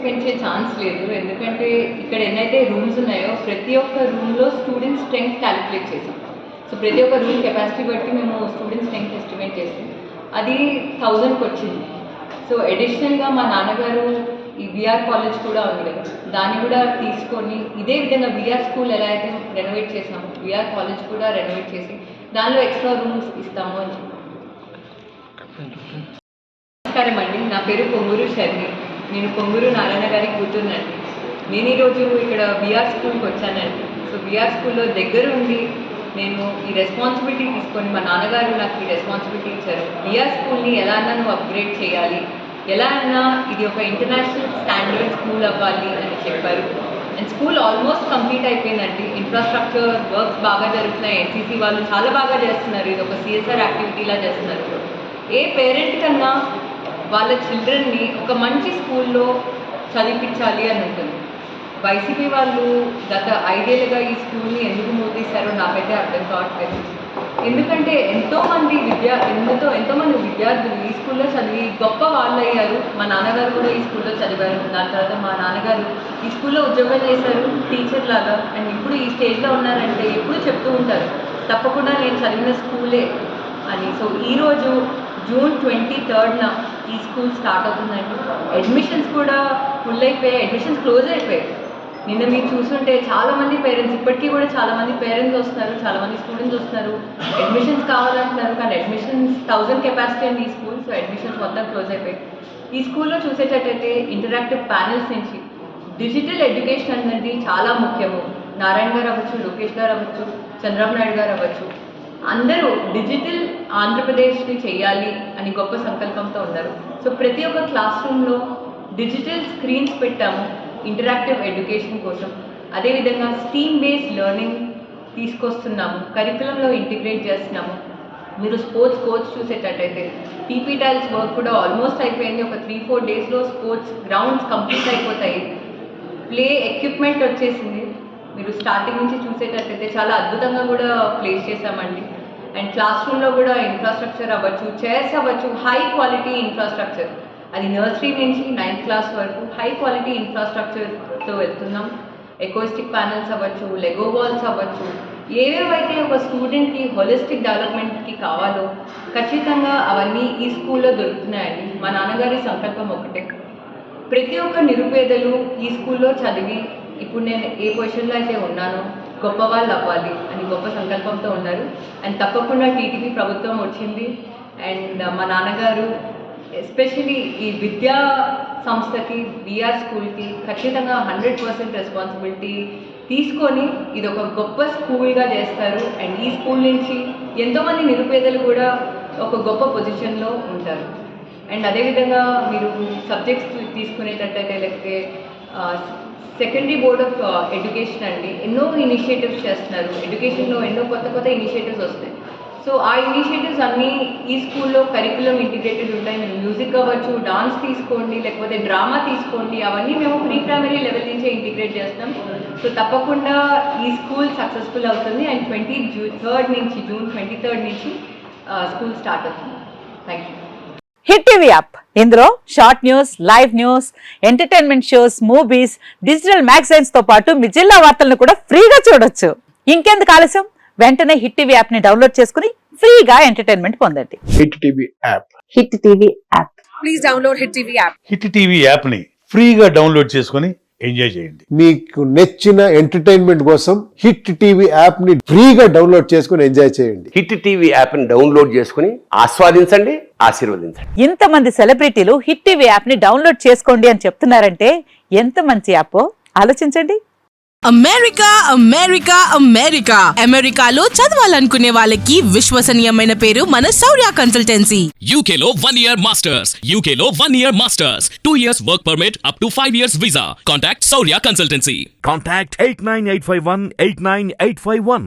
పెంచే ఛాన్స్ లేదు. ఎందుకంటే ఇక్కడ ఎన్నైతే రూమ్స్ ఉన్నాయో ప్రతి ఒక్క రూమ్లో స్టూడెంట్ స్ట్రెంగ్త్ క్యాలిక్యులేట్ చేసాం. సో ప్రతి ఒక్క రూమ్ కెపాసిటీ బట్టి మేము స్టూడెంట్ స్ట్రెంగ్త్ ఎస్టిమేట్ చేసాం. అది 1000కి వచ్చింది. సో అడిషనల్గా మా నాన్నగారు ఈ విఆర్ కాలేజ్ కూడా ఉంది కదా, దాన్ని కూడా తీసుకొని ఇదే విధంగా విఆర్ స్కూల్ ఎలా అయితే రెనోవేట్ చేసాము, విఆర్ కాలేజ్ కూడా రెనోవేట్ చేసి దానిలో ఎక్స్ట్రా రూమ్స్ ఇస్తాము అని చెప్పి. నమస్కారం అండి, నా పేరు పొంగూరు శర్మి. నేను పొంగూరు నారాయణ గారి కూతురునండి. నేను ఈరోజు ఇక్కడ విఆర్ స్కూల్కి వచ్చానండి. సో విఆర్ స్కూల్లో దగ్గరుండి నేను ఈ రెస్పాన్సిబిలిటీ తీసుకొని, మా నాన్నగారు నాకు ఈ రెస్పాన్సిబిలిటీ ఇచ్చారు. విఆర్ స్కూల్ని ఎలా అన్నా నువ్వు అప్గ్రేడ్ చేయాలి, ఎలా అన్నా ఇది ఒక ఇంటర్నేషనల్ స్టాండర్డ్ స్కూల్ అవ్వాలి అని చెప్పారు. అండ్ స్కూల్ ఆల్మోస్ట్ కంప్లీట్ అయిపోయిందండి. ఇన్ఫ్రాస్ట్రక్చర్ వర్క్స్ బాగా జరుగుతున్నాయి. ఎన్సీసీ వాళ్ళు చాలా బాగా చేస్తున్నారు. ఇది ఒక సిఎస్ఆర్ యాక్టివిటీలా చేస్తున్నారు. ఏ పేరెంట్ కన్నా వాళ్ళ చిల్డ్రన్ని ఒక మంచి స్కూల్లో చదివించాలి అని ఉంటుంది. వైసీపీ వాళ్ళు గత 5 ఏళ్ళుగా ఈ స్కూల్ని ఎందుకు మూతీశారో నాకైతే అర్థం కావట్లేదు. ఎందుకంటే ఎంతోమంది విద్యార్థులు ఈ స్కూల్లో చదివి గొప్ప వాళ్ళు అయ్యారు. మా నాన్నగారు కూడా ఈ స్కూల్లో చదివారు. దాని తర్వాత మా నాన్నగారు ఈ స్కూల్లో ఉద్యోగం చేశారు టీచర్ లాగా. అండ్ ఇప్పుడు ఈ స్టేజ్లో ఉన్నారంటే ఎప్పుడు చెప్తూ ఉంటారు, తప్పకుండా నేను చదివిన స్కూలే అని. సో ఈరోజు జూన్ 23న ఈ స్కూల్ స్టార్ట్ అవుతుందండి. అడ్మిషన్స్ కూడా ఫుల్ అయిపోయాయి, అడ్మిషన్స్ క్లోజ్ అయిపోయాయి. నిన్న మీరు చూస్తుంటే చాలామంది పేరెంట్స్, ఇప్పటికీ కూడా చాలామంది పేరెంట్స్ వస్తున్నారు, చాలామంది స్టూడెంట్స్ వస్తున్నారు, అడ్మిషన్స్ కావాలంటున్నారు. కానీ అడ్మిషన్స్ 1000 కెపాసిటీ అండి ఈ స్కూల్. సో అడ్మిషన్స్ మొత్తం క్లోజ్ అయిపోయాయి. ఈ స్కూల్లో చూసేటట్టయితే ఇంటరాక్టివ్ ప్యానెల్స్ నుంచి డిజిటల్ ఎడ్యుకేషన్ అనేది చాలా ముఖ్యము. నారాయణ గారు అవ్వచ్చు, లోకేష్ గారు అవ్వచ్చు, చంద్రబాబు నాయుడు గారు అవ్వచ్చు, అందరూ డిజిటల్ ఆంధ్రప్రదేశ్ని చేయాలి అని గొప్ప సంకల్పంతో ఉన్నారు. సో ప్రతి ఒక్క క్లాస్ రూమ్లో డిజిటల్ స్క్రీన్స్ పెట్టాము ఇంటరాక్టివ్ ఎడ్యుకేషన్ కోసం. అదేవిధంగా స్టీమ్ బేస్డ్ లెర్నింగ్ తీసుకొస్తున్నాము, కరికులంలో ఇంటిగ్రేట్ చేస్తున్నాము. మీరు స్పోర్ట్స్ కోచ్ చూసేటట్టయితే పీపీ టైల్స్ వర్క్ కూడా ఆల్మోస్ట్ అయిపోయింది. ఒక 3-4 డేస్లో స్పోర్ట్స్ గ్రౌండ్స్ కంప్లీట్ అయిపోతాయి. ప్లే ఎక్విప్మెంట్ వచ్చేసింది. మీరు స్టార్టింగ్ నుంచి చూసేటట్టయితే చాలా అద్భుతంగా కూడా ప్లేస్ చేశామండి. అండ్ క్లాస్ రూమ్లో కూడా ఇన్ఫ్రాస్ట్రక్చర్ అవ్వచ్చు, చైర్స్ అవ్వచ్చు, హై క్వాలిటీ ఇన్ఫ్రాస్ట్రక్చర్. అది నర్సరీ నుంచి 9th క్లాస్ వరకు హై క్వాలిటీ ఇన్ఫ్రాస్ట్రక్చర్తో వెళ్తున్నాం. ఎకోస్టిక్ ప్యానల్స్ అవ్వచ్చు, లెగో వాల్స్ అవ్వచ్చు, ఏవేవైతే ఒక స్టూడెంట్కి హోలిస్టిక్ డెవలప్మెంట్కి కావాలో ఖచ్చితంగా అవన్నీ ఈ స్కూల్లో దొరుకుతున్నాయండి. మా నాన్నగారి సంకల్పం ఒకటే, ప్రతి ఒక్క నిరుపేదలు ఈ స్కూల్లో చదివి ఇప్పుడు నేను ఏ పొజిషన్లో అయితే ఉన్నానో గొప్ప వాళ్ళు అవ్వాలి అని గొప్ప సంకల్పంతో ఉన్నారు. అండ్ తప్పకుండా టీడీపీ ప్రభుత్వం వచ్చింది. అండ్ మా నాన్నగారు ఎస్పెషలీ ఈ విద్యా సంస్థకి, విఆర్ స్కూల్కి ఖచ్చితంగా 100% రెస్పాన్సిబిలిటీ తీసుకొని ఇది ఒక గొప్ప స్కూల్గా చేస్తారు. అండ్ ఈ స్కూల్ నుంచి ఎంతోమంది నిరుపేదలు కూడా ఒక గొప్ప పొజిషన్లో ఉంటారు. అండ్ అదేవిధంగా మీరు సబ్జెక్ట్స్ తీసుకునేటట్టయితే లేకపోతే సెకండరీ బోర్డ్ ఆఫ్ ఎడ్యుకేషన్ అండి ఎన్నో ఇనిషియేటివ్స్ చేస్తున్నారు. ఎడ్యుకేషన్లో ఎన్నో కొత్త ఇనిషియేటివ్స్ వస్తాయి. సో ఆ ఇనిషియేటివ్స్ అన్నీ ఈ స్కూల్లో కరికులం ఇంటిగ్రేటెడ్ ఉంటాయి. మీరు మ్యూజిక్ అవ్వచ్చు, డాన్స్ తీసుకోండి, లేకపోతే డ్రామా తీసుకోండి, అవన్నీ మేము ప్రీ ప్రైమరీ లెవెల్ నుంచే ఇంటిగ్రేట్ చేస్తాం. సో తప్పకుండా ఈ స్కూల్ సక్సెస్ఫుల్ అవుతుంది. అండ్ జూన్ 23 నుంచి స్కూల్ స్టార్ట్ అవుతుంది. Thank you. Hit TV app, ఇందులో short news, live news, entertainment shows, movies, digital magazines తో పాటు మీ జిల్లా వార్తలను కూడా ఫ్రీగా చూడొచ్చు. ఇంకెందుకు ఆలస్యం, వెంటనే హిట్ టీవీ యాప్ ని డౌన్లోడ్ చేసుకుని ఫ్రీగా ఎంటర్టైన్మెంట్ పొందండి. Hit TV app, hit TV app, please download hit TV app. Hit TV app ని ఫ్రీగా డౌన్లోడ్ చేసుకుని ఎంజాయ్ చేయండి. మీకు నచ్చిన ఎంటర్టైన్మెంట్ కోసం హిట్ టీవీ యాప్ ని ఫ్రీగా డౌన్లోడ్ చేసుకుని ఎంజాయ్ చేయండి. హిట్ టీవీ యాప్ ని డౌన్లోడ్ చేసుకుని ఆస్వాదించండి, ఆశీర్వదించండి. ఇంతమంది సెలబ్రిటీలు హిట్ టీవీ యాప్ ని డౌన్లోడ్ చేసుకోండి అని చెప్తున్నారంటే ఎంత మంచి యాప్ ఆలోచించండి. అమెరికా అమెరికా అమెరికా అమెరికాలో చదవాలనుకునే వాళ్ళకి విశ్వసనీయమైన పేరు మన శౌర్య కన్సల్టెన్సీ. UK లో 1 year masters, UK లో 1 year masters, 2 years work permit up to 5 years visa. Contact Saurya Consultancy. Contact 89851 89851.